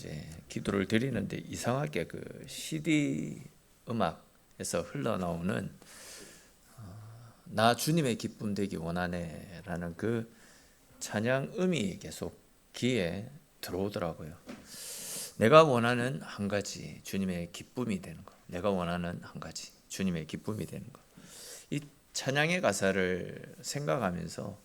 이제 기도를 드리는데 이상하게 그 CD 음악에서 흘러나오는 나 주님의 기쁨 되기 원하네라는 그 찬양음이 계속 귀에 들어오더라고요. 내가 원하는 한 가지 주님의 기쁨이 되는 것. 내가 원하는 한 가지 주님의 기쁨이 되는 것. 이 찬양의 가사를 생각하면서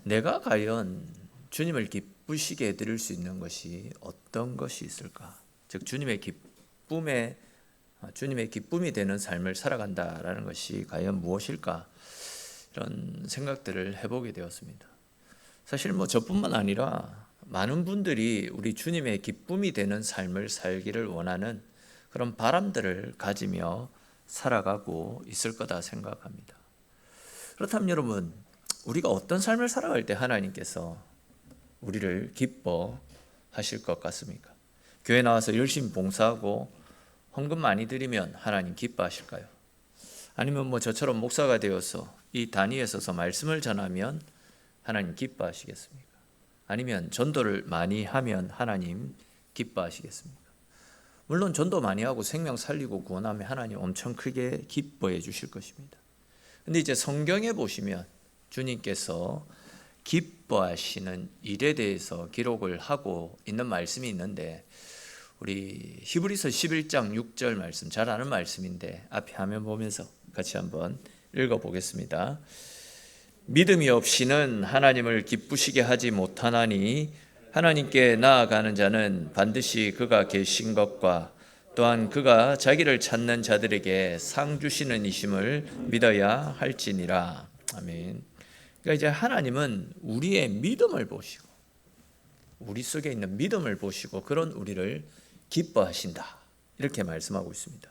내가 과연 주님을 기쁘시게 해드릴 수 있는 것이 어떤 것이 있을까? 즉 주님의 기쁨이 되는 삶을 살아간다라는 것이 과연 무엇일까? 이런 생각들을 해보게 되었습니다. 사실 저뿐만 아니라 많은 분들이 우리 주님의 기쁨이 되는 삶을 살기를 원하는 그런 바람들을 가지며 살아가고 있을 거다 생각합니다. 그렇다면 여러분, 우리가 어떤 삶을 살아갈 때 하나님께서 우리를 기뻐하실 것 같습니까? 교회 나와서 열심히 봉사하고 헌금 많이 드리면 하나님 기뻐하실까요? 아니면 저처럼 목사가 되어서 이 단위에 서서 말씀을 전하면 하나님 기뻐하시겠습니까? 아니면 전도를 많이 하면 하나님 기뻐하시겠습니까? 물론 전도 많이 하고 생명 살리고 구원하면 하나님 엄청 크게 기뻐해 주실 것입니다. 근데 이제 성경에 보시면 주님께서 기뻐하시는 일에 대해서 기록을 하고 있는 말씀이 있는데, 우리 히브리서 11장 6절 말씀 잘 아는 말씀인데 앞에 화면 보면서 같이 한번 읽어보겠습니다. 믿음이 없이는 하나님을 기쁘시게 하지 못하나니 하나님께 나아가는 자는 반드시 그가 계신 것과 또한 그가 자기를 찾는 자들에게 상 주시는 이심을 믿어야 할지니라. 아멘. 그러니까 이제 하나님은 우리의 믿음을 보시고 우리 속에 있는 믿음을 보시고 그런 우리를 기뻐하신다, 이렇게 말씀하고 있습니다.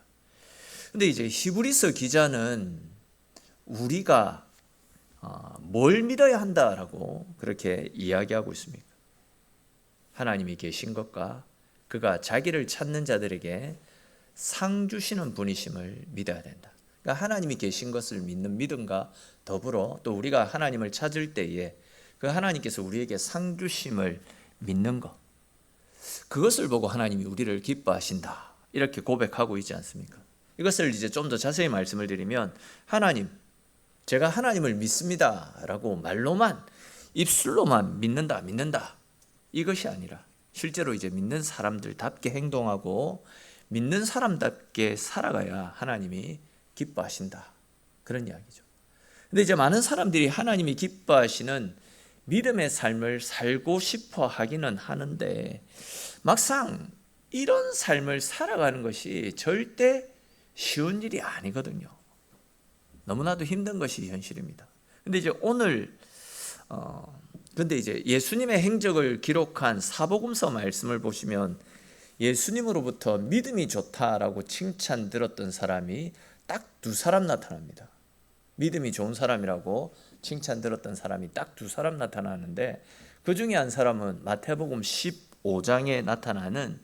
근데 이제 히브리서 기자는 우리가 뭘 믿어야 한다라고 그렇게 이야기하고 있습니까? 하나님이 계신 것과 그가 자기를 찾는 자들에게 상 주시는 분이심을 믿어야 된다. 그러니까 하나님이 계신 것을 믿는 믿음과 더불어 또 우리가 하나님을 찾을 때에 그 하나님께서 우리에게 상 주심을 믿는 것, 그것을 보고 하나님이 우리를 기뻐하신다, 이렇게 고백하고 있지 않습니까? 이것을 이제 좀 더 자세히 말씀을 드리면, 하나님, 제가 하나님을 믿습니다 라고 말로만, 입술로만 믿는다 이것이 아니라 실제로 이제 믿는 사람들답게 행동하고 믿는 사람답게 살아가야 하나님이 기뻐하신다, 그런 이야기죠. 근데 이제 많은 사람들이 하나님이 기뻐하시는 믿음의 삶을 살고 싶어 하기는 하는데 막상 이런 삶을 살아가는 것이 절대 쉬운 일이 아니거든요. 너무나도 힘든 것이 현실입니다. 근데 이제 예수님의 행적을 기록한 사복음서 말씀을 보시면 예수님으로부터 믿음이 좋다라고 칭찬 들었던 사람이 딱 두 사람 나타납니다. 믿음이 좋은 사람이라고 칭찬 들었던 사람이 딱 두 사람 나타나는데, 그 중에 한 사람은 마태복음 15장에 나타나는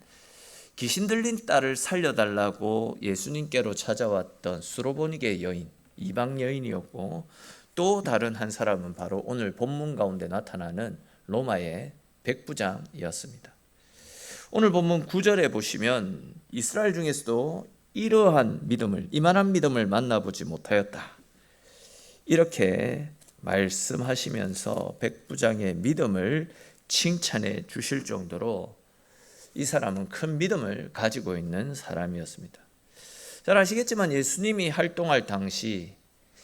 귀신 들린 딸을 살려달라고 예수님께로 찾아왔던 수로보니게 여인, 이방 여인이었고, 또 다른 한 사람은 바로 오늘 본문 가운데 나타나는 로마의 백부장이었습니다. 오늘 본문 9절에 보시면 이스라엘 중에서도 이만한 믿음을 만나보지 못하였다, 이렇게 말씀하시면서 백부장의 믿음을 칭찬해 주실 정도로 이 사람은 큰 믿음을 가지고 있는 사람이었습니다. 잘 아시겠지만 예수님이 활동할 당시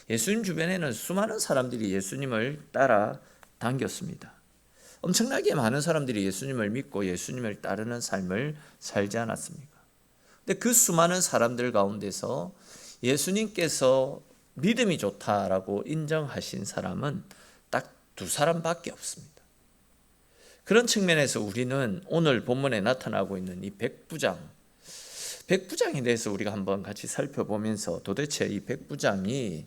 예수님 주변에는 수많은 사람들이 예수님을 따라 당겼습니다. 엄청나게 많은 사람들이 예수님을 믿고 예수님을 따르는 삶을 살지 않았습니까? 근데 그 수많은 사람들 가운데서 예수님께서 믿음이 좋다라고 인정하신 사람은 딱 두 사람밖에 없습니다. 그런 측면에서 우리는 오늘 본문에 나타나고 있는 이 백부장에 대해서 우리가 한번 같이 살펴보면서 도대체 이 백부장이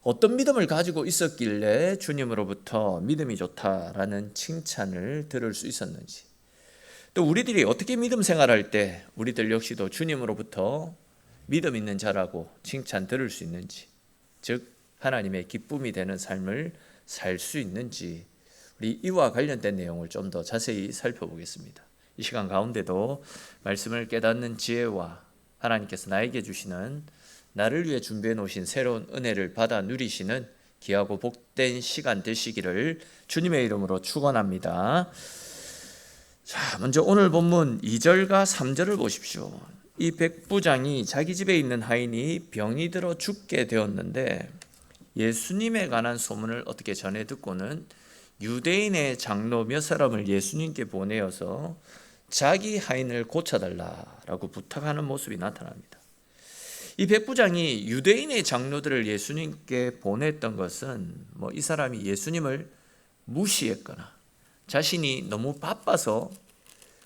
어떤 믿음을 가지고 있었길래 주님으로부터 믿음이 좋다라는 칭찬을 들을 수 있었는지, 또 우리들이 어떻게 믿음 생활할 때 우리들 역시도 주님으로부터 믿음 있는 자라고 칭찬 들을 수 있는지, 즉 하나님의 기쁨이 되는 삶을 살 수 있는지, 우리 이와 관련된 내용을 좀 더 자세히 살펴보겠습니다. 이 시간 가운데도 말씀을 깨닫는 지혜와 하나님께서 나에게 주시는 나를 위해 준비해 놓으신 새로운 은혜를 받아 누리시는 귀하고 복된 시간 되시기를 주님의 이름으로 축원합니다. 자, 먼저 오늘 본문 2절과 3절을 보십시오. 이 백부장이 자기 집에 있는 하인이 병이 들어 죽게 되었는데 예수님에 관한 소문을 어떻게 전해 듣고는 유대인의 장로 몇 사람을 예수님께 보내어서 자기 하인을 고쳐달라라고 부탁하는 모습이 나타납니다. 이 백부장이 유대인의 장로들을 예수님께 보냈던 것은 이 사람이 예수님을 무시했거나 자신이 너무 바빠서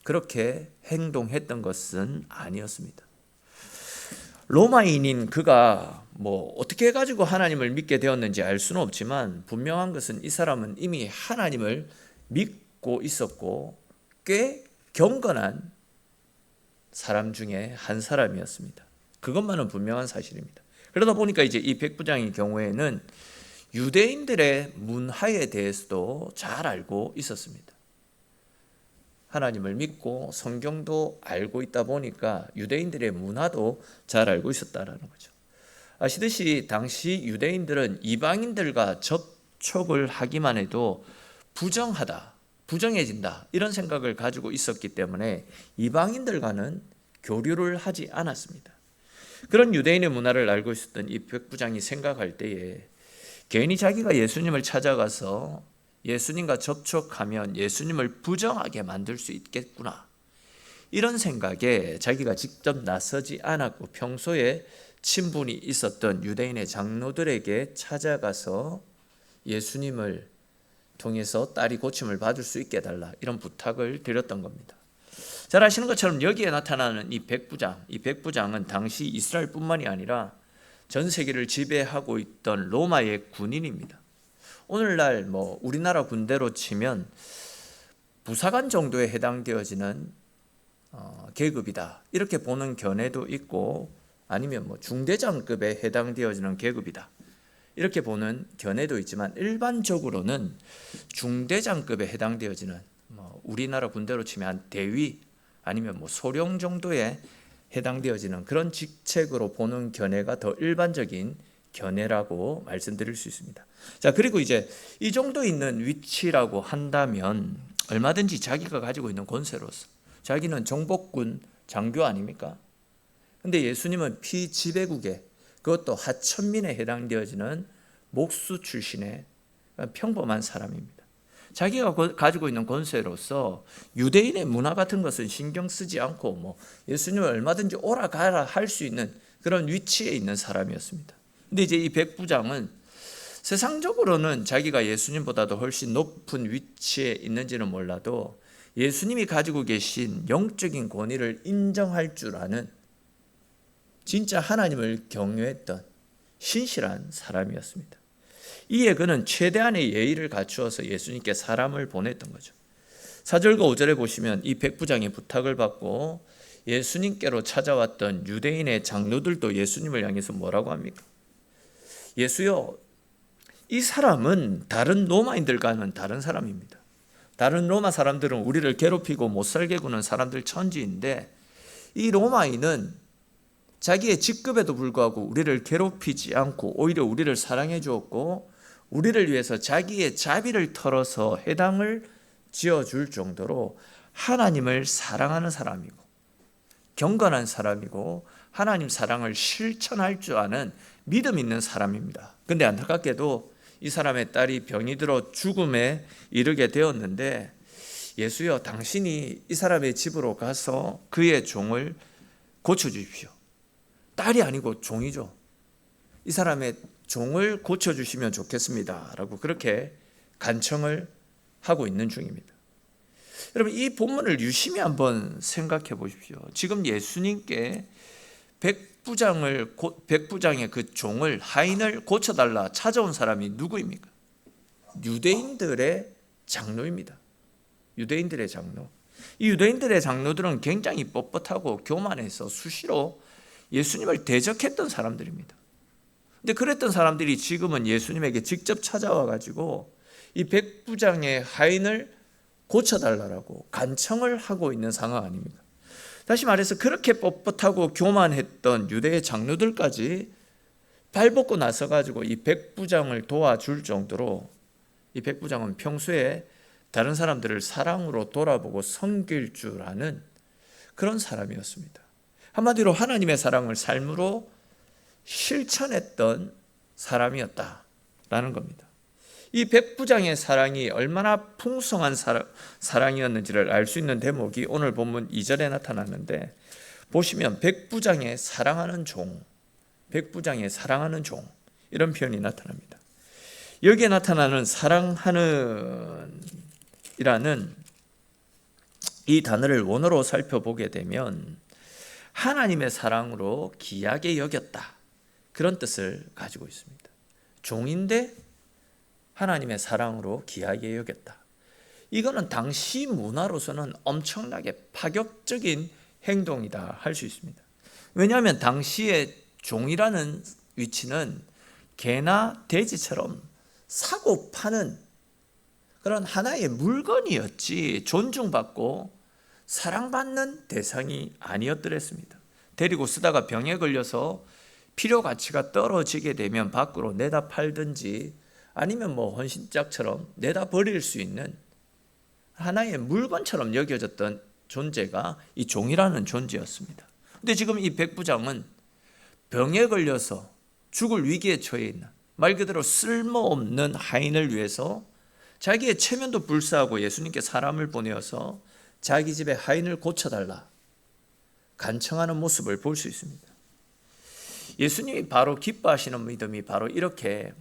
그렇게 행동했던 것은 아니었습니다. 로마인인 그가 어떻게 해가지고 하나님을 믿게 되었는지 알 수는 없지만 분명한 것은 이 사람은 이미 하나님을 믿고 있었고 꽤 경건한 사람 중에 한 사람이었습니다. 그것만은 분명한 사실입니다. 그러다 보니까 이제 이 백부장의 경우에는 유대인들의 문화에 대해서도 잘 알고 있었습니다. 하나님을 믿고 성경도 알고 있다 보니까 유대인들의 문화도 잘 알고 있었다라는 거죠. 아시듯이 당시 유대인들은 이방인들과 접촉을 하기만 해도 부정하다, 부정해진다 이런 생각을 가지고 있었기 때문에 이방인들과는 교류를 하지 않았습니다. 그런 유대인의 문화를 알고 있었던 이 백부장이 생각할 때에 괜히 자기가 예수님을 찾아가서 예수님과 접촉하면 예수님을 부정하게 만들 수 있겠구나 이런 생각에 자기가 직접 나서지 않았고 평소에 친분이 있었던 유대인의 장로들에게 찾아가서 예수님을 통해서 딸이 고침을 받을 수 있게 해달라 이런 부탁을 드렸던 겁니다. 잘 아시는 것처럼 여기에 나타나는 이 백부장은 당시 이스라엘뿐만이 아니라 전 세계를 지배하고 있던 로마의 군인입니다. 오늘날 우리나라 군대로 치면 부사관 정도에 해당되어지는 계급이다 이렇게 보는 견해도 있고 아니면 중대장급에 해당되어지는 계급이다 이렇게 보는 견해도 있지만 일반적으로는 중대장급에 해당되어지는 우리나라 군대로 치면 한 대위 아니면 소령 정도에 해당되어지는 그런 직책으로 보는 견해가 더 일반적인 견해라고 말씀드릴 수 있습니다. 자, 그리고 이제 이 정도 있는 위치라고 한다면 얼마든지 자기가 가지고 있는 권세로서 자기는 정복군 장교 아닙니까? 근데 예수님은 피지배국에 그것도 하천민에 해당되어지는 목수 출신의 평범한 사람입니다. 자기가 가지고 있는 권세로서 유대인의 문화 같은 것은 신경 쓰지 않고 예수님을 얼마든지 오라 가라 할 수 있는 그런 위치에 있는 사람이었습니다. 근데 이제 이 백부장은 세상적으로는 자기가 예수님보다도 훨씬 높은 위치에 있는지는 몰라도 예수님이 가지고 계신 영적인 권위를 인정할 줄 아는 진짜 하나님을 경외했던 신실한 사람이었습니다. 이에 그는 최대한의 예의를 갖추어서 예수님께 사람을 보냈던 거죠. 4절과 5절에 보시면 이 백부장의 부탁을 받고 예수님께로 찾아왔던 유대인의 장로들도 예수님을 향해서 뭐라고 합니까? 예수여, 이 사람은 다른 로마인들과는 다른 사람입니다. 다른 로마 사람들은 우리를 괴롭히고 못살게 구는 사람들 천지인데 이 로마인은 자기의 직급에도 불구하고 우리를 괴롭히지 않고 오히려 우리를 사랑해 주었고 우리를 위해서 자기의 자비를 털어서 해당을 지어줄 정도로 하나님을 사랑하는 사람이고 경건한 사람이고 하나님 사랑을 실천할 줄 아는 믿음 있는 사람입니다. 그런데 안타깝게도 이 사람의 딸이 병이 들어 죽음에 이르게 되었는데 예수여, 당신이 이 사람의 집으로 가서 그의 종을 고쳐주십시오. 딸이 아니고 종이죠. 이 사람의 종을 고쳐주시면 좋겠습니다 라고 그렇게 간청을 하고 있는 중입니다. 여러분, 이 본문을 유심히 한번 생각해 보십시오. 지금 예수님께 백부장의 그 종을 하인을 고쳐달라 찾아온 사람이 누구입니까? 유대인들의 장로입니다. 유대인들의 장로. 이 유대인들의 장로들은 굉장히 뻣뻣하고 교만해서 수시로 예수님을 대적했던 사람들입니다. 근데 그랬던 사람들이 지금은 예수님에게 직접 찾아와 가지고 이 백부장의 하인을 고쳐달라고 간청을 하고 있는 상황 아닙니까? 다시 말해서 그렇게 뻣뻣하고 교만했던 유대의 장로들까지 발벗고 나서가지고 이 백부장을 도와줄 정도로, 이 백부장은 평소에 다른 사람들을 사랑으로 돌아보고 섬길 줄 아는 그런 사람이었습니다. 한마디로 하나님의 사랑을 삶으로 실천했던 사람이었다라는 겁니다. 이 백부장의 사랑이 얼마나 풍성한 사랑이었는지를 알 수 있는 대목이 오늘 본문 2절에 나타났는데, 보시면 백부장의 사랑하는 종, 백부장의 사랑하는 종, 이런 표현이 나타납니다. 여기에 나타나는 사랑하는 이라는 이 단어를 원어로 살펴보게 되면 하나님의 사랑으로 귀하게 여겼다, 그런 뜻을 가지고 있습니다. 종인데 하나님의 사랑으로 귀하게 여겼다. 이거는 당시 문화로서는 엄청나게 파격적인 행동이다 할 수 있습니다. 왜냐하면 당시에 종이라는 위치는 개나 돼지처럼 사고 파는 그런 하나의 물건이었지 존중받고 사랑받는 대상이 아니었더랬습니다. 데리고 쓰다가 병에 걸려서 필요 가치가 떨어지게 되면 밖으로 내다 팔든지 아니면 헌신짝처럼 내다 버릴 수 있는 하나의 물건처럼 여겨졌던 존재가 이 종이라는 존재였습니다. 근데 지금 이 백부장은 병에 걸려서 죽을 위기에 처해 있는, 말 그대로 쓸모없는 하인을 위해서 자기의 체면도 불사하고 예수님께 사람을 보내어서 자기 집에 하인을 고쳐달라 간청하는 모습을 볼 수 있습니다. 예수님이 바로 기뻐하시는 믿음이 바로 이렇게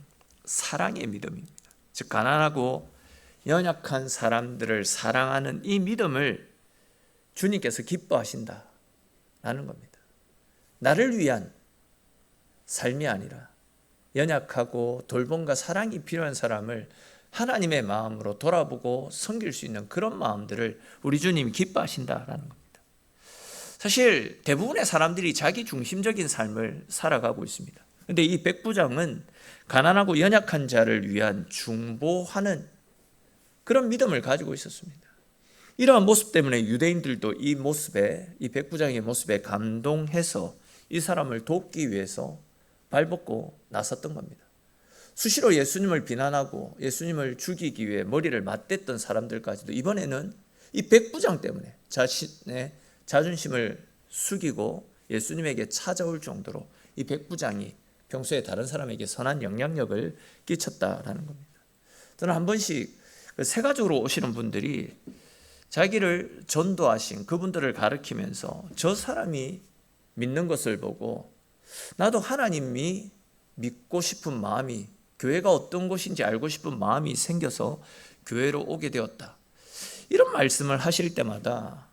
사랑의 믿음입니다. 즉 가난하고 연약한 사람들을 사랑하는 이 믿음을 주님께서 기뻐하신다라는 겁니다. 나를 위한 삶이 아니라 연약하고 돌봄과 사랑이 필요한 사람을 하나님의 마음으로 돌아보고 섬길 수 있는 그런 마음들을 우리 주님이 기뻐하신다라는 겁니다. 사실 대부분의 사람들이 자기 중심적인 삶을 살아가고 있습니다. 그런데 이 백부장은 가난하고 연약한 자를 위한 중보하는 그런 믿음을 가지고 있었습니다. 이러한 모습 때문에 유대인들도 이 모습에, 이 백부장의 모습에 감동해서 이 사람을 돕기 위해서 발벗고 나섰던 겁니다. 수시로 예수님을 비난하고 예수님을 죽이기 위해 머리를 맞댔던 사람들까지도 이번에는 이 백부장 때문에 자신의 자존심을 숙이고 예수님에게 찾아올 정도로 이 백부장이 평소에 다른 사람에게 선한 영향력을 끼쳤다라는 겁니다. 저는 한 번씩 세가족으로 오시는 분들이 자기를 전도하신 그분들을 가르치면서 저 사람이 믿는 것을 보고 나도 하나님이 믿고 싶은 마음이, 교회가 어떤 곳인지 알고 싶은 마음이 생겨서 교회로 오게 되었다, 이런 말씀을 하실 때마다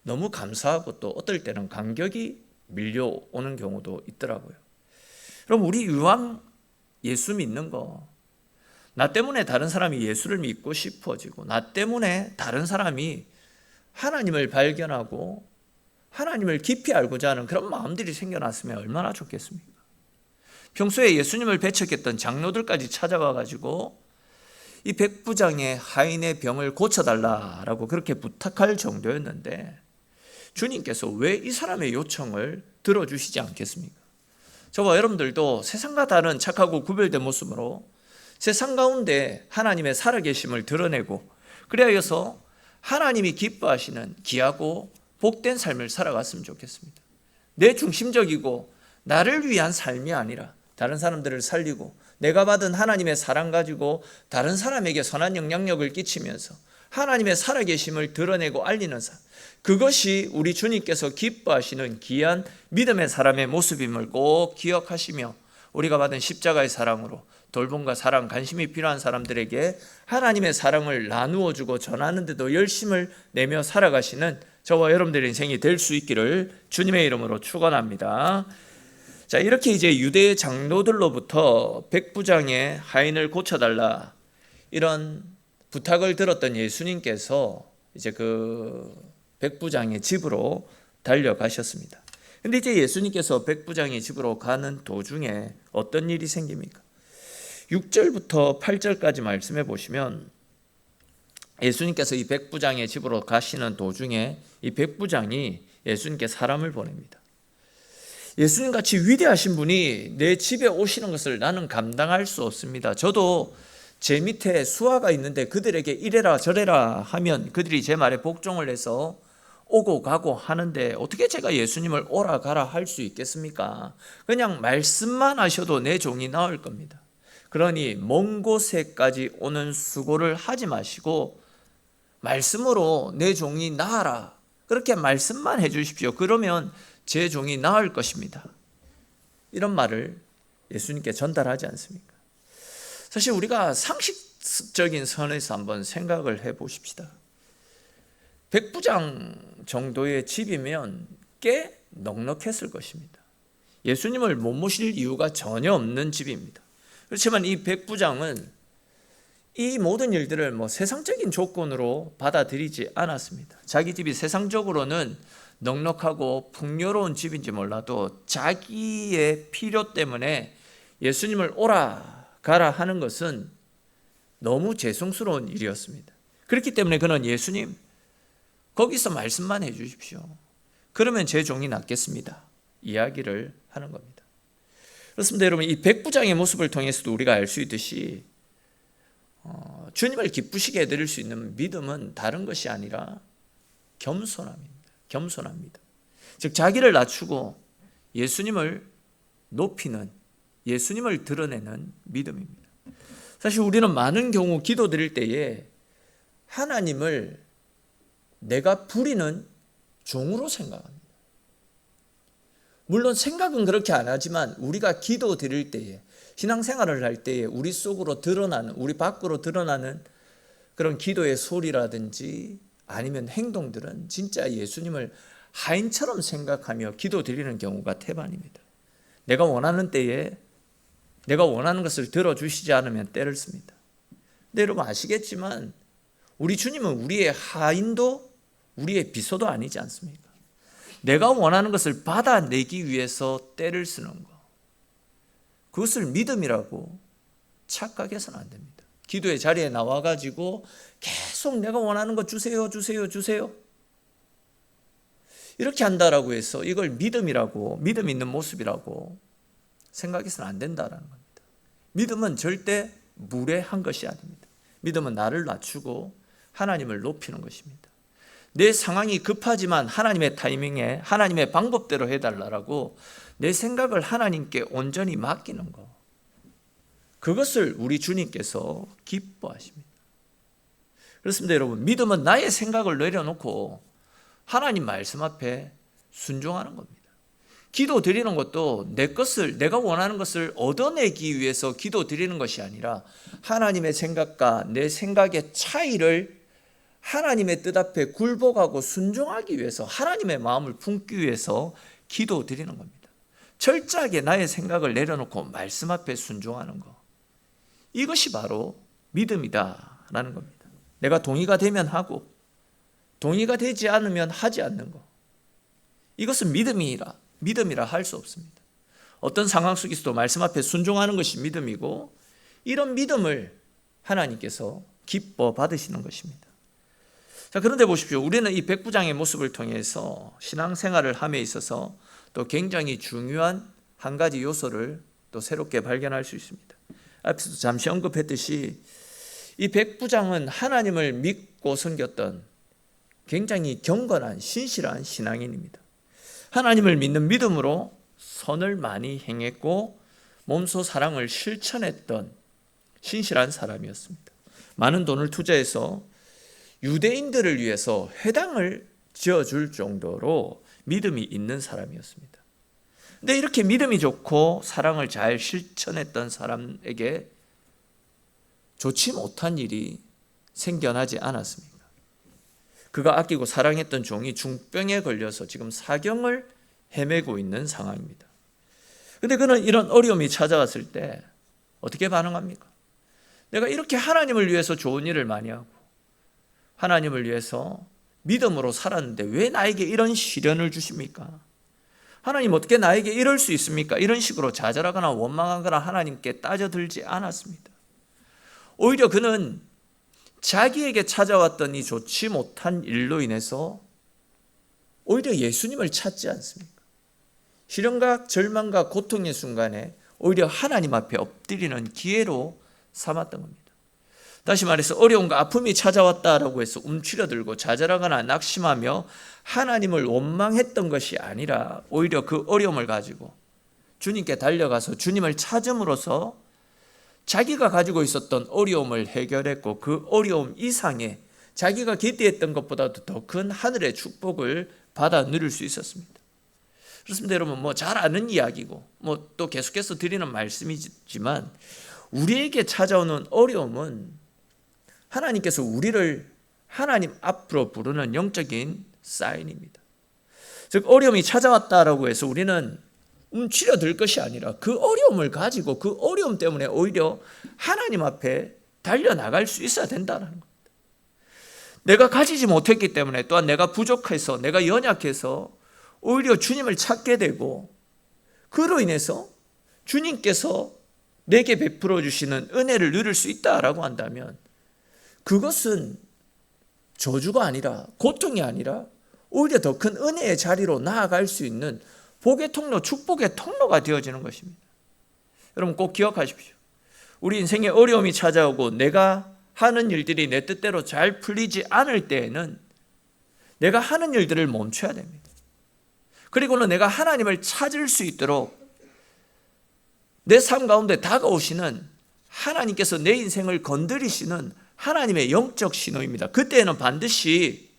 너무 감사하고 또 어떨 때는 감격이 밀려오는 경우도 있더라고요. 그럼 우리 이왕 예수 믿는 거, 나 때문에 다른 사람이 예수를 믿고 싶어지고 나 때문에 다른 사람이 하나님을 발견하고 하나님을 깊이 알고자 하는 그런 마음들이 생겨났으면 얼마나 좋겠습니까? 평소에 예수님을 배척했던 장로들까지 찾아와 가지고 이 백부장의 하인의 병을 고쳐달라라고 그렇게 부탁할 정도였는데 주님께서 왜 이 사람의 요청을 들어주시지 않겠습니까? 저와 여러분들도 세상과 다른 착하고 구별된 모습으로 세상 가운데 하나님의 살아계심을 드러내고 그래야여서 하나님이 기뻐하시는 귀하고 복된 삶을 살아갔으면 좋겠습니다. 내 중심적이고 나를 위한 삶이 아니라 다른 사람들을 살리고 내가 받은 하나님의 사랑 가지고 다른 사람에게 선한 영향력을 끼치면서 하나님의 살아계심을 드러내고 알리는 삶, 그것이 우리 주님께서 기뻐하시는 귀한 믿음의 사람의 모습임을 꼭 기억하시며 우리가 받은 십자가의 사랑으로 돌봄과 사랑, 관심이 필요한 사람들에게 하나님의 사랑을 나누어 주고 전하는 데도 열심을 내며 살아가시는 저와 여러분들의 인생이 될 수 있기를 주님의 이름으로 축원합니다. 자, 이렇게 이제 유대의 장로들로부터 백부장의 하인을 고쳐달라 이런 부탁을 들었던 예수님께서 이제 그 백부장의 집으로 달려가셨습니다. 근데 이제 예수님께서 백부장의 집으로 가는 도중에 어떤 일이 생깁니까? 6절부터 8절까지 말씀해 보시면 예수님께서 이 백부장의 집으로 가시는 도중에 이 백부장이 예수님께 사람을 보냅니다. 예수님 같이 위대하신 분이 내 집에 오시는 것을 나는 감당할 수 없습니다. 저도 제 밑에 수하가 있는데 그들에게 이래라 저래라 하면 그들이 제 말에 복종을 해서 오고 가고 하는데 어떻게 제가 예수님을 오라 가라 할 수 있겠습니까? 그냥 말씀만 하셔도 내 종이 나을 겁니다. 그러니 먼 곳에까지 오는 수고를 하지 마시고 말씀으로 내 종이 나아라, 그렇게 말씀만 해 주십시오. 그러면 제 종이 나을 것입니다. 이런 말을 예수님께 전달하지 않습니까? 사실 우리가 상식적인 선에서 한번 생각을 해 보십시다. 백부장 정도의 집이면 꽤 넉넉했을 것입니다. 예수님을 못 모실 이유가 전혀 없는 집입니다. 그렇지만 이 백부장은 이 모든 일들을 세상적인 조건으로 받아들이지 않았습니다. 자기 집이 세상적으로는 넉넉하고 풍요로운 집인지 몰라도 자기의 필요 때문에 예수님을 오라 가라 하는 것은 너무 죄송스러운 일이었습니다. 그렇기 때문에 그는 예수님, 거기서 말씀만 해 주십시오. 그러면 제 종이 낫겠습니다. 이야기를 하는 겁니다. 그렇습니다. 여러분, 이 백부장의 모습을 통해서도 우리가 알 수 있듯이 주님을 기쁘시게 해드릴 수 있는 믿음은 다른 것이 아니라 겸손합니다. 즉 자기를 낮추고 예수님을 높이는, 예수님을 드러내는 믿음입니다. 사실 우리는 많은 경우 기도드릴 때에 하나님을 내가 부리는 종으로 생각합니다. 물론 생각은 그렇게 안 하지만 우리가 기도 드릴 때에, 신앙생활을 할 때에 우리 속으로 드러나는, 우리 밖으로 드러나는 그런 기도의 소리라든지 아니면 행동들은 진짜 예수님을 하인처럼 생각하며 기도 드리는 경우가 태반입니다. 내가 원하는 때에 내가 원하는 것을 들어주시지 않으면 때를 씁니다. 근데 여러분 아시겠지만 우리 주님은 우리의 하인도 우리의 비서도 아니지 않습니까? 내가 원하는 것을 받아내기 위해서 때를 쓰는 것, 그것을 믿음이라고 착각해서는 안 됩니다. 기도의 자리에 나와가지고 계속 내가 원하는 것 주세요 이렇게 한다라고 해서 이걸 믿음이라고, 믿음 있는 모습이라고 생각해서는 안 된다라는 겁니다. 믿음은 절대 무례한 것이 아닙니다. 믿음은 나를 낮추고 하나님을 높이는 것입니다. 내 상황이 급하지만 하나님의 타이밍에 하나님의 방법대로 해달라고 내 생각을 하나님께 온전히 맡기는 것, 그것을 우리 주님께서 기뻐하십니다. 그렇습니다. 여러분, 믿음은 나의 생각을 내려놓고 하나님 말씀 앞에 순종하는 겁니다. 기도 드리는 것도 내 것을, 내가 원하는 것을 얻어내기 위해서 기도 드리는 것이 아니라 하나님의 생각과 내 생각의 차이를 하나님의 뜻 앞에 굴복하고 순종하기 위해서, 하나님의 마음을 품기 위해서 기도 드리는 겁니다. 철저하게 나의 생각을 내려놓고 말씀 앞에 순종하는 것, 이것이 바로 믿음이다라는 겁니다. 내가 동의가 되면 하고 동의가 되지 않으면 하지 않는 것, 이것은 믿음이라 할 수 없습니다. 어떤 상황 속에서도 말씀 앞에 순종하는 것이 믿음이고, 이런 믿음을 하나님께서 기뻐 받으시는 것입니다. 자, 그런데 보십시오. 우리는 이 백부장의 모습을 통해서 신앙생활을 함에 있어서 또 굉장히 중요한 한 가지 요소를 또 새롭게 발견할 수 있습니다. 앞에서 잠시 언급했듯이 이 백부장은 하나님을 믿고 섬겼던 굉장히 경건한 신실한 신앙인입니다. 하나님을 믿는 믿음으로 선을 많이 행했고 몸소 사랑을 실천했던 신실한 사람이었습니다. 많은 돈을 투자해서 유대인들을 위해서 회당을 지어줄 정도로 믿음이 있는 사람이었습니다. 근데 이렇게 믿음이 좋고 사랑을 잘 실천했던 사람에게 좋지 못한 일이 생겨나지 않았습니다. 그가 아끼고 사랑했던 종이 중병에 걸려서 지금 사경을 헤매고 있는 상황입니다. 근데 그는 이런 어려움이 찾아왔을 때 어떻게 반응합니까? 내가 이렇게 하나님을 위해서 좋은 일을 많이 하고 하나님을 위해서 믿음으로 살았는데 왜 나에게 이런 시련을 주십니까? 하나님 어떻게 나에게 이럴 수 있습니까? 이런 식으로 좌절하거나 원망하거나 하나님께 따져들지 않았습니다. 오히려 그는 자기에게 찾아왔던 이 좋지 못한 일로 인해서 오히려 예수님을 찾지 않습니까? 시련과 절망과 고통의 순간에 오히려 하나님 앞에 엎드리는 기회로 삼았던 겁니다. 다시 말해서 어려움과 아픔이 찾아왔다라고 해서 움츠려들고 좌절하거나 낙심하며 하나님을 원망했던 것이 아니라 오히려 그 어려움을 가지고 주님께 달려가서 주님을 찾음으로써 자기가 가지고 있었던 어려움을 해결했고 그 어려움 이상의 자기가 기대했던 것보다도 더 큰 하늘의 축복을 받아 누릴 수 있었습니다. 그렇습니다. 여러분, 잘 아는 이야기고 또 계속해서 드리는 말씀이지만 우리에게 찾아오는 어려움은 하나님께서 우리를 하나님 앞으로 부르는 영적인 사인입니다. 즉 어려움이 찾아왔다라고 해서 우리는 움츠려들 것이 아니라 그 어려움을 가지고 그 어려움 때문에 오히려 하나님 앞에 달려나갈 수 있어야 된다는 겁니다. 내가 가지지 못했기 때문에 또한 내가 부족해서 내가 연약해서 오히려 주님을 찾게 되고 그로 인해서 주님께서 내게 베풀어 주시는 은혜를 누릴 수 있다라고 한다면 그것은 저주가 아니라 고통이 아니라 오히려 더 큰 은혜의 자리로 나아갈 수 있는 복의 통로, 축복의 통로가 되어지는 것입니다. 여러분 꼭 기억하십시오. 우리 인생에 어려움이 찾아오고 내가 하는 일들이 내 뜻대로 잘 풀리지 않을 때에는 내가 하는 일들을 멈춰야 됩니다. 그리고는 내가 하나님을 찾을 수 있도록 내 삶 가운데 다가오시는 하나님께서 내 인생을 건드리시는 하나님의 영적 신호입니다. 그때는 반드시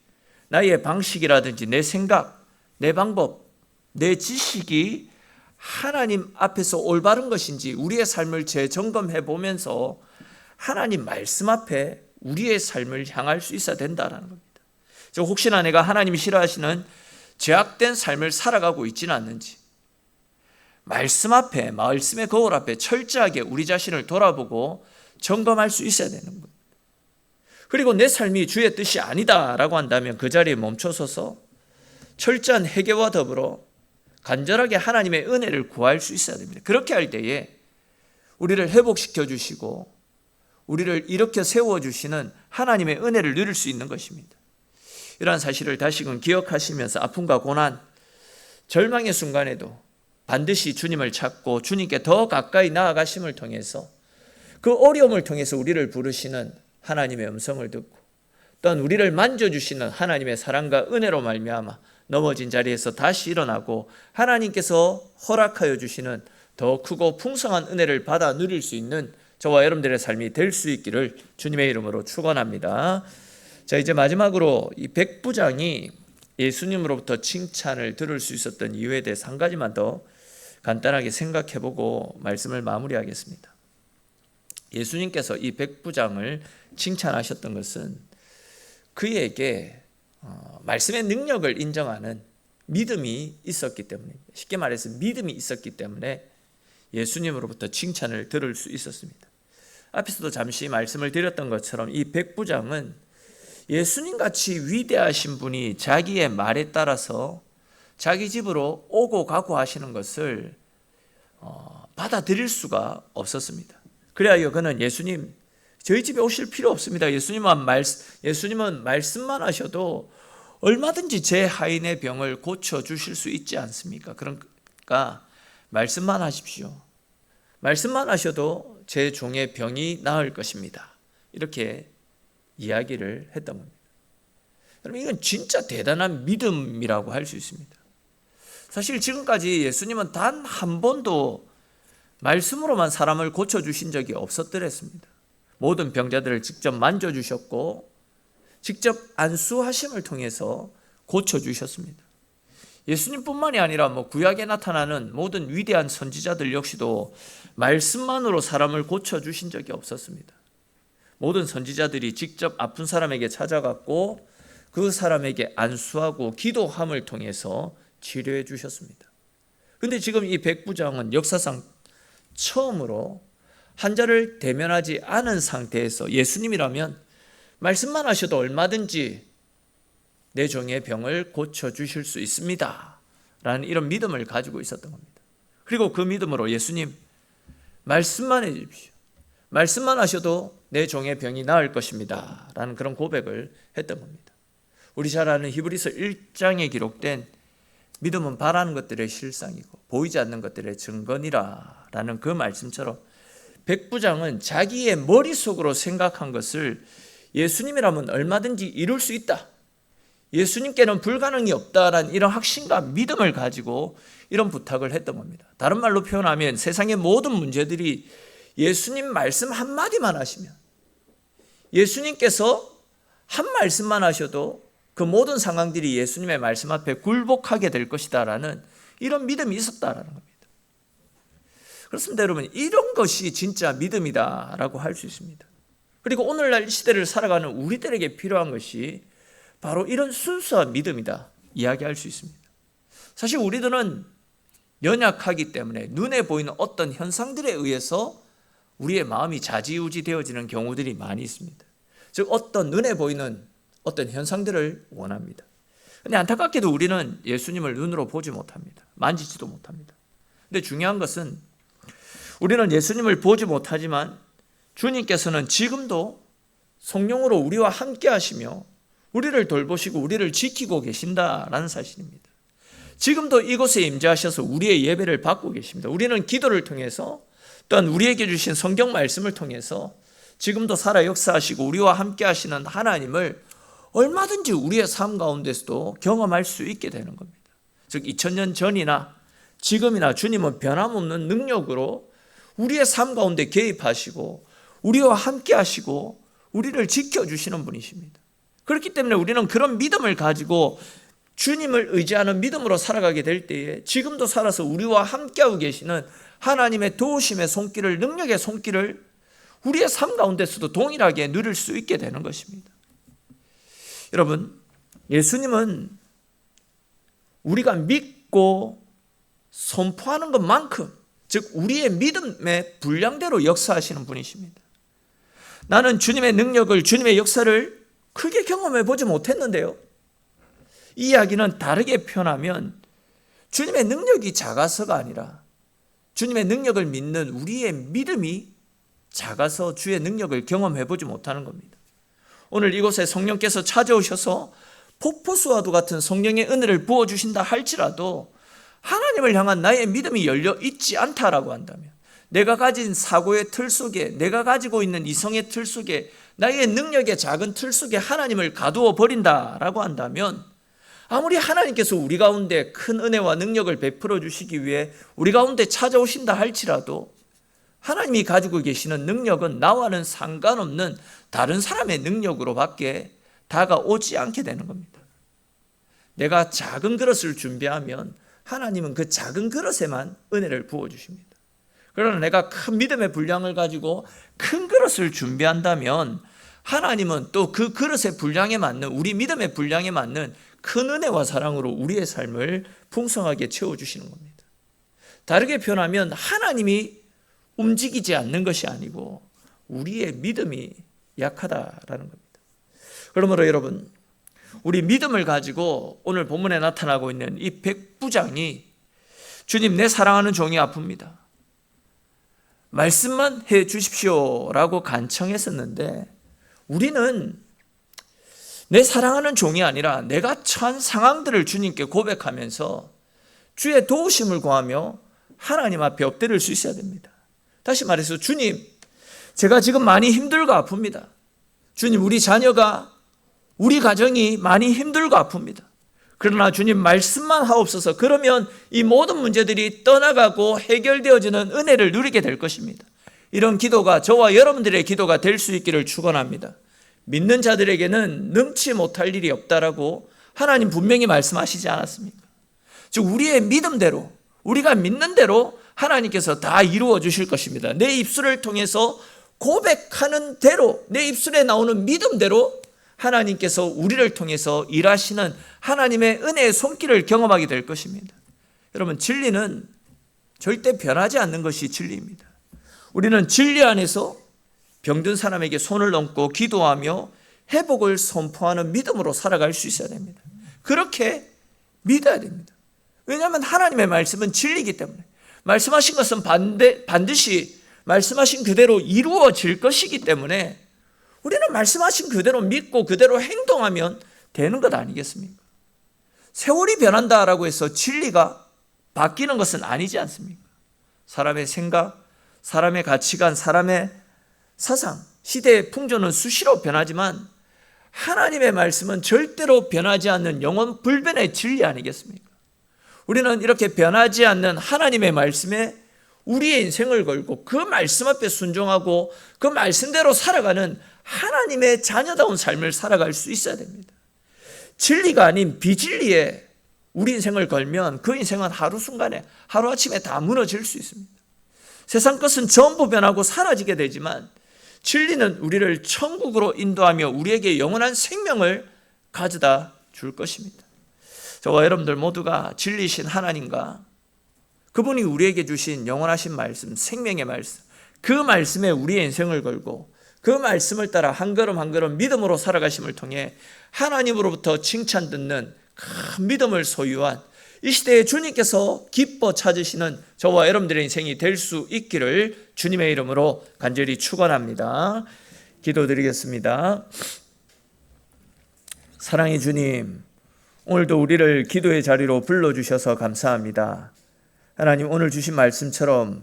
나의 방식이라든지 내 생각, 내 방법, 내 지식이 하나님 앞에서 올바른 것인지 우리의 삶을 재점검해 보면서 하나님 말씀 앞에 우리의 삶을 향할 수 있어야 된다는 겁니다. 혹시나 내가 하나님이 싫어하시는 죄악된 삶을 살아가고 있지는 않는지 말씀 앞에, 말씀의 거울 앞에 철저하게 우리 자신을 돌아보고 점검할 수 있어야 되는 겁니다. 그리고 내 삶이 주의 뜻이 아니다라고 한다면 그 자리에 멈춰서서 철저한 회개와 더불어 간절하게 하나님의 은혜를 구할 수 있어야 됩니다. 그렇게 할 때에 우리를 회복시켜 주시고 우리를 일으켜 세워주시는 하나님의 은혜를 누릴 수 있는 것입니다. 이러한 사실을 다시금 기억하시면서 아픔과 고난, 절망의 순간에도 반드시 주님을 찾고 주님께 더 가까이 나아가심을 통해서 그 어려움을 통해서 우리를 부르시는 하나님의 음성을 듣고 또한 우리를 만져주시는 하나님의 사랑과 은혜로 말미암아 넘어진 자리에서 다시 일어나고 하나님께서 허락하여 주시는 더 크고 풍성한 은혜를 받아 누릴 수 있는 저와 여러분들의 삶이 될 수 있기를 주님의 이름으로 축원합니다. 자, 이제 마지막으로 이 백부장이 예수님으로부터 칭찬을 들을 수 있었던 이유에 대해서 한 가지만 더 간단하게 생각해보고 말씀을 마무리하겠습니다. 예수님께서 이 백부장을 칭찬하셨던 것은 그에게 말씀의 능력을 인정하는 믿음이 있었기 때문입니다. 쉽게 말해서 믿음이 있었기 때문에 예수님으로부터 칭찬을 들을 수 있었습니다. 앞에서도 잠시 말씀을 드렸던 것처럼 이 백부장은 예수님같이 위대하신 분이 자기의 말에 따라서 자기 집으로 오고 가고 하시는 것을 받아들일 수가 없었습니다. 그래야 그는 예수님 저희 집에 오실 필요 없습니다. 예수님은 말씀만 하셔도 얼마든지 제 하인의 병을 고쳐주실 수 있지 않습니까? 그러니까 말씀만 하십시오. 말씀만 하셔도 제 종의 병이 나을 것입니다. 이렇게 이야기를 했던 겁니다. 여러분 이건 진짜 대단한 믿음이라고 할 수 있습니다. 사실 지금까지 예수님은 단 한 번도 말씀으로만 사람을 고쳐주신 적이 없었더랬습니다. 모든 병자들을 직접 만져주셨고 직접 안수하심을 통해서 고쳐주셨습니다. 예수님뿐만이 아니라 구약에 나타나는 모든 위대한 선지자들 역시도 말씀만으로 사람을 고쳐주신 적이 없었습니다. 모든 선지자들이 직접 아픈 사람에게 찾아갔고 그 사람에게 안수하고 기도함을 통해서 치료해 주셨습니다. 그런데 지금 이 백부장은 역사상 처음으로 환자를 대면하지 않은 상태에서 예수님이라면 말씀만 하셔도 얼마든지 내 종의 병을 고쳐주실 수 있습니다 라는 이런 믿음을 가지고 있었던 겁니다. 그리고 그 믿음으로 예수님 말씀만 해주십시오. 말씀만 하셔도 내 종의 병이 나을 것입니다 라는 그런 고백을 했던 겁니다. 우리 잘 아는 히브리서 1장에 기록된 믿음은 바라는 것들의 실상이고 보이지 않는 것들의 증거니라 라는 그 말씀처럼 백부장은 자기의 머릿속으로 생각한 것을 예수님이라면 얼마든지 이룰 수 있다, 예수님께는 불가능이 없다라는 이런 확신과 믿음을 가지고 이런 부탁을 했던 겁니다. 다른 말로 표현하면 세상의 모든 문제들이 예수님 말씀 한마디만 하시면, 예수님께서 한 말씀만 하셔도 그 모든 상황들이 예수님의 말씀 앞에 굴복하게 될 것이다 라는 이런 믿음이 있었다라는 겁니다. 그렇습니다 여러분, 이런 것이 진짜 믿음이다 라고 할 수 있습니다. 그리고 오늘날 이 시대를 살아가는 우리들에게 필요한 것이 바로 이런 순수한 믿음이다 이야기할 수 있습니다. 사실 우리들은 연약하기 때문에 눈에 보이는 어떤 현상들에 의해서 우리의 마음이 좌지우지 되어지는 경우들이 많이 있습니다. 즉 어떤 눈에 보이는 어떤 현상들을 원합니다. 그런데 안타깝게도 우리는 예수님을 눈으로 보지 못합니다. 만지지도 못합니다. 근데 중요한 것은 우리는 예수님을 보지 못하지만 주님께서는 지금도 성령으로 우리와 함께 하시며 우리를 돌보시고 우리를 지키고 계신다라는 사실입니다. 지금도 이곳에 임재하셔서 우리의 예배를 받고 계십니다. 우리는 기도를 통해서 또한 우리에게 주신 성경 말씀을 통해서 지금도 살아 역사하시고 우리와 함께 하시는 하나님을 얼마든지 우리의 삶 가운데서도 경험할 수 있게 되는 겁니다. 즉 2000년 전이나 지금이나 주님은 변함없는 능력으로 우리의 삶 가운데 개입하시고 우리와 함께 하시고 우리를 지켜주시는 분이십니다. 그렇기 때문에 우리는 그런 믿음을 가지고 주님을 의지하는 믿음으로 살아가게 될 때에 지금도 살아서 우리와 함께하고 계시는 하나님의 도우심의 손길을, 능력의 손길을 우리의 삶 가운데서도 동일하게 누릴 수 있게 되는 것입니다. 여러분, 예수님은 우리가 믿고 선포하는 것만큼, 즉 우리의 믿음의 분량대로 역사하시는 분이십니다. 나는 주님의 능력을, 주님의 역사를 크게 경험해 보지 못했는데요, 이 이야기는 다르게 표현하면 주님의 능력이 작아서가 아니라 주님의 능력을 믿는 우리의 믿음이 작아서 주의 능력을 경험해 보지 못하는 겁니다. 오늘 이곳에 성령께서 찾아오셔서 폭포수와도 같은 성령의 은혜를 부어주신다 할지라도 하나님을 향한 나의 믿음이 열려 있지 않다라고 한다면, 내가 가진 사고의 틀 속에, 내가 가지고 있는 이성의 틀 속에, 나의 능력의 작은 틀 속에 하나님을 가두어 버린다라고 한다면, 아무리 하나님께서 우리 가운데 큰 은혜와 능력을 베풀어 주시기 위해 우리 가운데 찾아오신다 할지라도 하나님이 가지고 계시는 능력은 나와는 상관없는 다른 사람의 능력으로 밖에 다가오지 않게 되는 겁니다. 내가 작은 그릇을 준비하면 하나님은 그 작은 그릇에만 은혜를 부어주십니다. 그러나 내가 큰 믿음의 분량을 가지고 큰 그릇을 준비한다면 하나님은 또 그 그릇의 분량에 맞는, 우리 믿음의 분량에 맞는 큰 은혜와 사랑으로 우리의 삶을 풍성하게 채워주시는 겁니다. 다르게 표현하면 하나님이 움직이지 않는 것이 아니고 우리의 믿음이 약하다라는 겁니다. 그러므로 여러분, 우리 믿음을 가지고 오늘 본문에 나타나고 있는 이 백부장이 주님, 내 사랑하는 종이 아픕니다, 말씀만 해 주십시오라고 간청했었는데, 우리는 내 사랑하는 종이 아니라 내가 처한 상황들을 주님께 고백하면서 주의 도우심을 구하며 하나님 앞에 엎드릴 수 있어야 됩니다. 다시 말해서, 주님, 제가 지금 많이 힘들고 아픕니다. 주님, 우리 자녀가, 우리 가정이 많이 힘들고 아픕니다. 그러나 주님, 말씀만 하옵소서. 그러면 이 모든 문제들이 떠나가고 해결되어지는 은혜를 누리게 될 것입니다. 이런 기도가 저와 여러분들의 기도가 될 수 있기를 축원합니다. 믿는 자들에게는 능치 못할 일이 없다라고 하나님 분명히 말씀하시지 않았습니까? 즉 우리의 믿음대로, 우리가 믿는 대로 하나님께서 다 이루어 주실 것입니다. 내 입술을 통해서 고백하는 대로, 내 입술에 나오는 믿음대로 하나님께서 우리를 통해서 일하시는 하나님의 은혜의 손길을 경험하게 될 것입니다. 여러분, 진리는 절대 변하지 않는 것이 진리입니다. 우리는 진리 안에서 병든 사람에게 손을 얹고 기도하며 회복을 선포하는 믿음으로 살아갈 수 있어야 됩니다. 그렇게 믿어야 됩니다. 왜냐하면 하나님의 말씀은 진리이기 때문에, 말씀하신 것은 반드시 말씀하신 그대로 이루어질 것이기 때문에 우리는 말씀하신 그대로 믿고 그대로 행동하면 되는 것 아니겠습니까? 세월이 변한다라고 해서 진리가 바뀌는 것은 아니지 않습니까? 사람의 생각, 사람의 가치관, 사람의 사상, 시대의 풍조는 수시로 변하지만 하나님의 말씀은 절대로 변하지 않는 영원 불변의 진리 아니겠습니까? 우리는 이렇게 변하지 않는 하나님의 말씀에 우리의 인생을 걸고 그 말씀 앞에 순종하고 그 말씀대로 살아가는 하나님의 자녀다운 삶을 살아갈 수 있어야 됩니다. 진리가 아닌 비진리에 우리 인생을 걸면 그 인생은 하루순간에 하루아침에 다 무너질 수 있습니다. 세상 것은 전부 변하고 사라지게 되지만 진리는 우리를 천국으로 인도하며 우리에게 영원한 생명을 가져다 줄 것입니다. 저와 여러분들 모두가 진리신 하나님과 그분이 우리에게 주신 영원하신 말씀, 생명의 말씀, 그 말씀에 우리의 인생을 걸고 그 말씀을 따라 한 걸음 한 걸음 믿음으로 살아가심을 통해 하나님으로부터 칭찬 듣는 큰 믿음을 소유한 이 시대에 주님께서 기뻐 찾으시는 저와 여러분들의 인생이 될 수 있기를 주님의 이름으로 간절히 축원합니다. 기도드리겠습니다. 사랑의 주님, 오늘도 우리를 기도의 자리로 불러주셔서 감사합니다. 하나님, 오늘 주신 말씀처럼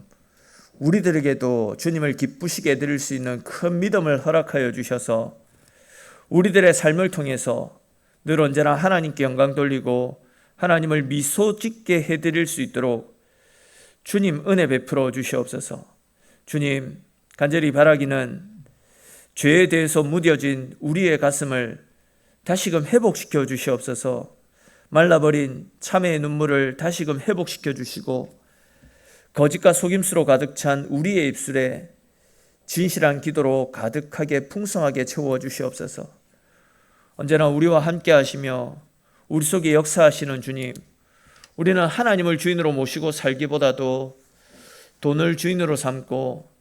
우리들에게도 주님을 기쁘시게 해드릴 수 있는 큰 믿음을 허락하여 주셔서 우리들의 삶을 통해서 늘 언제나 하나님께 영광 돌리고 하나님을 미소 짓게 해드릴 수 있도록 주님 은혜 베풀어 주시옵소서. 주님, 간절히 바라기는 죄에 대해서 무뎌진 우리의 가슴을 다시금 회복시켜 주시옵소서. 말라버린 참회의 눈물을 다시금 회복시켜 주시고 거짓과 속임수로 가득 찬 우리의 입술에 진실한 기도로 가득하게 풍성하게 채워 주시옵소서. 언제나 우리와 함께 하시며 우리 속에 역사하시는 주님, 우리는 하나님을 주인으로 모시고 살기보다도 돈을 주인으로 삼고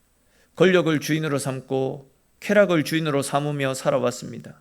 권력을 주인으로 삼고 쾌락을 주인으로 삼으며 살아왔습니다.